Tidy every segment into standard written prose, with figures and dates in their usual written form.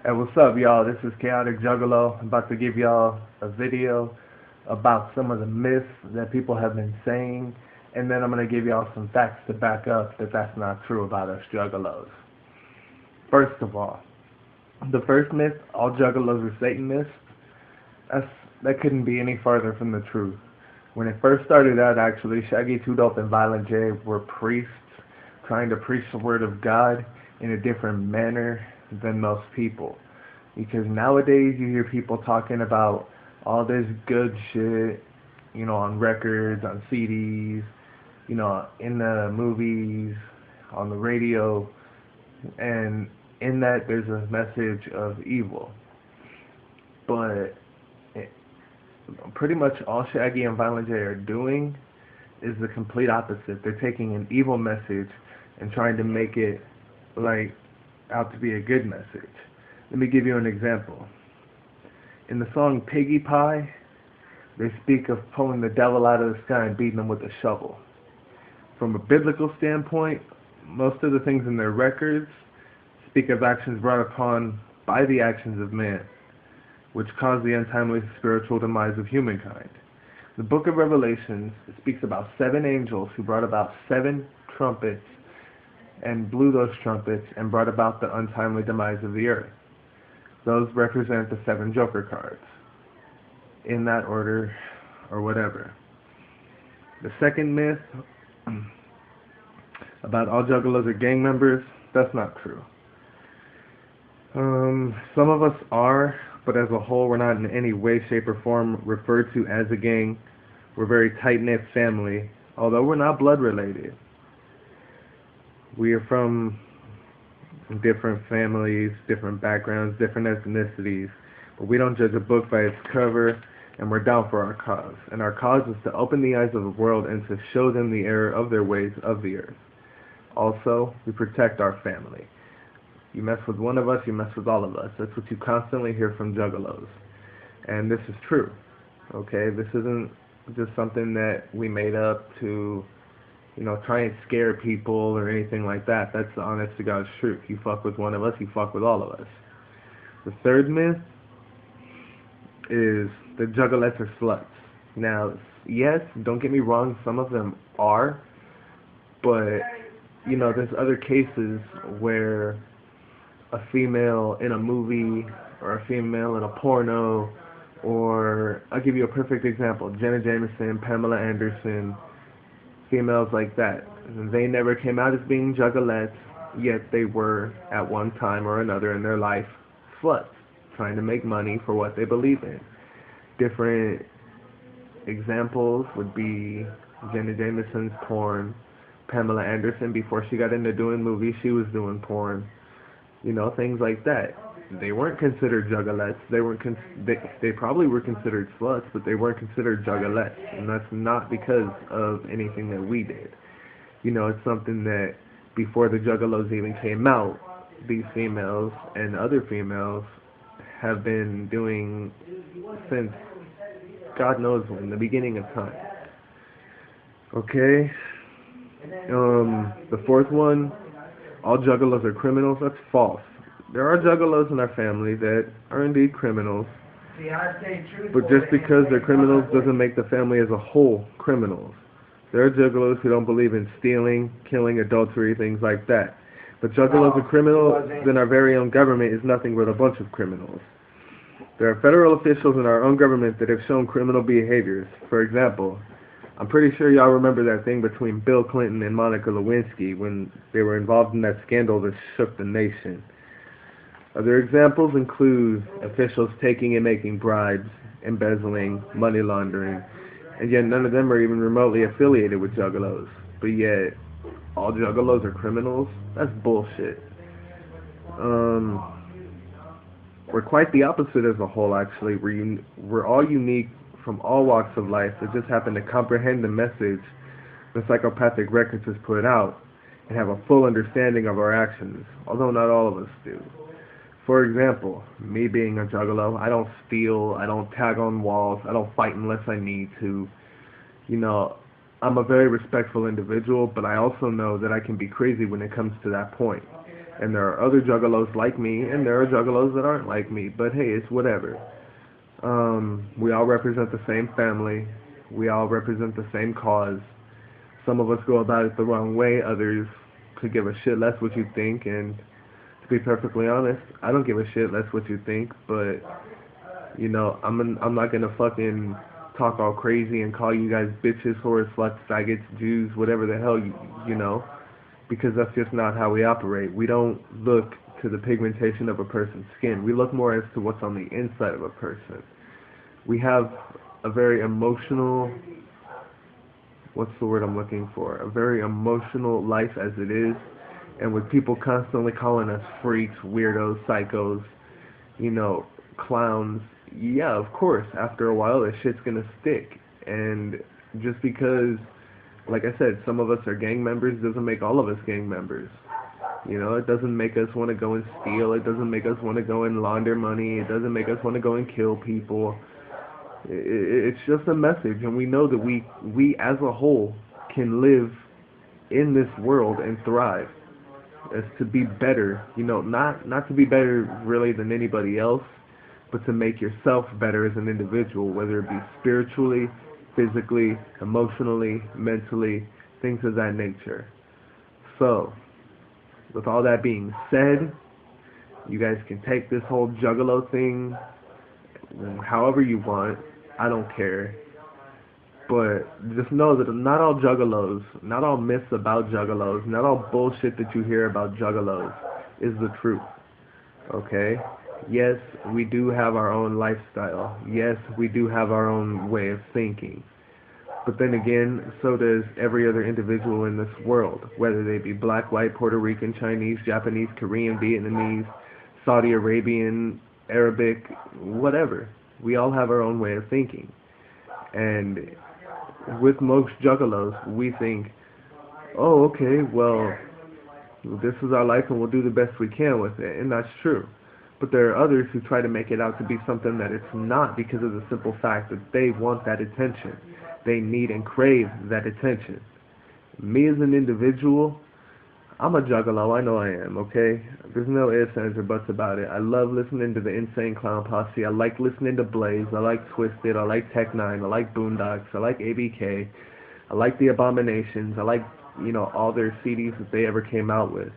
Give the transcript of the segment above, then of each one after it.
Hey, what's up, y'all? This is Chaotic Juggalo. I'm about to give y'all a video about some of the myths that people have been saying, and then I'm going to give y'all some facts to back up that that's not true about us juggalos. First of all, the first myth, all juggalos are Satanists, that couldn't be any farther from the truth. When it first started out, actually, Shaggy, Two Dope, and Violent J were priests trying to preach the word of God in a different manner than most people. Because nowadays you hear people talking about all this good shit, on records, on CDs, in the movies, on the radio, and in that there's a message of evil. But pretty much all Shaggy and Violent J are doing is the complete opposite. They're taking an evil message and trying to make it out to be a good message. Let me give you an example. In the song Piggy Pie, they speak of pulling the devil out of the sky and beating him with a shovel. From a biblical standpoint, most of the things in their records speak of actions brought upon by the actions of man, which cause the untimely spiritual demise of humankind. The book of Revelations speaks about 7 angels who brought about 7 trumpets and blew those trumpets and brought about the untimely demise of the earth. Those represent the 7 Joker cards, in that order or whatever. The second myth about all juggalos are gang members, that's not true. Some of us are, but as a whole we're not in any way, shape, or form referred to as a gang. We're a very tight-knit family, although we're not blood related. We are from different families, different backgrounds, different ethnicities, but we don't judge a book by its cover, and we're down for our cause. And our cause is to open the eyes of the world and to show them the error of their ways of the earth. Also, we protect our family. You mess with one of us, you mess with all of us. That's what you constantly hear from juggalos. And this is true. Okay, this isn't just something that we made up to try and scare people or anything like that. That's the honest to God's truth. You fuck with one of us, you fuck with all of us. The third myth is that juggalettes are sluts. Now, yes, don't get me wrong, some of them are, but, there's other cases where a female in a movie or a female in a porno, or I'll give you a perfect example, Jenna Jameson, Pamela Anderson, females like that. They never came out as being juggalettes, yet they were, at one time or another in their life, sluts, trying to make money for what they believe in. Different examples would be Jenna Jameson's porn, Pamela Anderson, before she got into doing movies, she was doing porn, things like that. They weren't considered juggalettes. They probably were considered sluts, but they weren't considered juggalettes, and that's not because of anything that we did. It's something that before the juggalos even came out, these females and other females have been doing since God knows when, the beginning of time. Okay? The fourth one, all juggalos are criminals. That's false. There are juggalos in our family that are indeed criminals, but just because they're criminals doesn't make the family as a whole criminals. There are juggalos who don't believe in stealing, killing, adultery, things like that. But juggalos are criminals, then our very own government is nothing but a bunch of criminals. There are federal officials in our own government that have shown criminal behaviors. For example, I'm pretty sure y'all remember that thing between Bill Clinton and Monica Lewinsky when they were involved in that scandal that shook the nation. Other examples include officials taking and making bribes, embezzling, money laundering, and yet none of them are even remotely affiliated with juggalos. But yet, all juggalos are criminals? That's bullshit. We're quite the opposite as a whole, actually. We're all unique from all walks of life that just happen to comprehend the message the Psychopathic Records has put out and have a full understanding of our actions, although not all of us do. For example, me being a juggalo, I don't steal, I don't tag on walls, I don't fight unless I need to. I'm a very respectful individual, but I also know that I can be crazy when it comes to that point. And there are other juggalos like me, and there are juggalos that aren't like me. But hey, it's whatever. We all represent the same family. We all represent the same cause. Some of us go about it the wrong way. Others could give a shit less what you think. And to be perfectly honest, I don't give a shit less what you think. But you know, I'm not gonna fucking talk all crazy and call you guys bitches, whores, sluts, faggots, Jews, whatever the hell you know, because that's just not how we operate. We don't look to the pigmentation of a person's skin. We look more as to what's on the inside of a person. We have a very emotional, what's the word I'm looking for? A very emotional life as it is, and with people constantly calling us freaks, weirdos, psychos, you know, clowns, yeah, of course, after a while that shit's gonna stick. And just because, like I said, some of us are gang members doesn't make all of us gang members. You know, it doesn't make us want to go and steal. It doesn't make us want to go and launder money. It doesn't make us want to go and kill people. It's just a message, and we know that we as a whole can live in this world and thrive, as to be better. You know, not to be better really than anybody else, but to make yourself better as an individual, whether it be spiritually, physically, emotionally, mentally, things of that nature. So, with all that being said, you guys can take this whole juggalo thing however you want. I don't care. But just know that not all juggalos, not all myths about juggalos, not all bullshit that you hear about juggalos is the truth. Okay? Yes, we do have our own lifestyle. Yes, we do have our own way of thinking. But then again, so does every other individual in this world, whether they be black, white, Puerto Rican, Chinese, Japanese, Korean, Vietnamese, Saudi Arabian, Arabic, whatever. We all have our own way of thinking. And with most juggalos, we think, oh, okay, well, this is our life and we'll do the best we can with it. And that's true. But there are others who try to make it out to be something that it's not, because of the simple fact that they want that attention. They need and crave that attention. Me as an individual, I'm a juggalo. I know I am, okay? There's no ifs, ands, or buts about it. I love listening to the Insane Clown Posse. I like listening to Blaze. I like Twisted. I like Tech Nine. I like Boondocks. I like ABK. I like The Abominations. I like, you know, all their CDs that they ever came out with.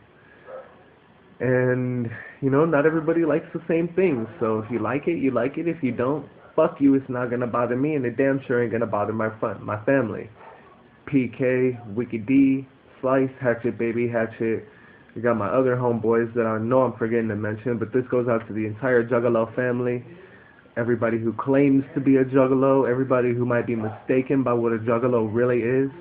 And, you know, not everybody likes the same things. So if you like it, you like it. If you don't, fuck you. It's not going to bother me, and it damn sure ain't going to bother my family. PK, Wicked D, Slice, Hatchet Baby, Hatchet. We got my other homeboys that I know I'm forgetting to mention, but this goes out to the entire Juggalo family. Everybody who claims to be a Juggalo, everybody who might be mistaken by what a Juggalo really is.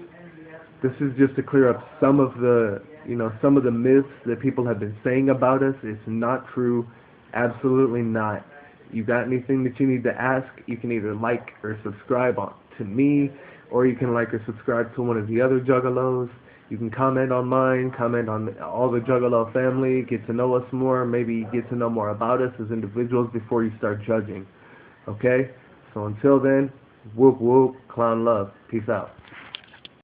This is just to clear up some of the, you know, some of the myths that people have been saying about us. It's not true. Absolutely not. You got anything that you need to ask, you can either like or subscribe to me, or you can like or subscribe to one of the other Juggalos. You can comment on mine, comment on all the Juggalo family, get to know us more, maybe get to know more about us as individuals before you start judging. Okay? So until then, whoop whoop, clown love. Peace out.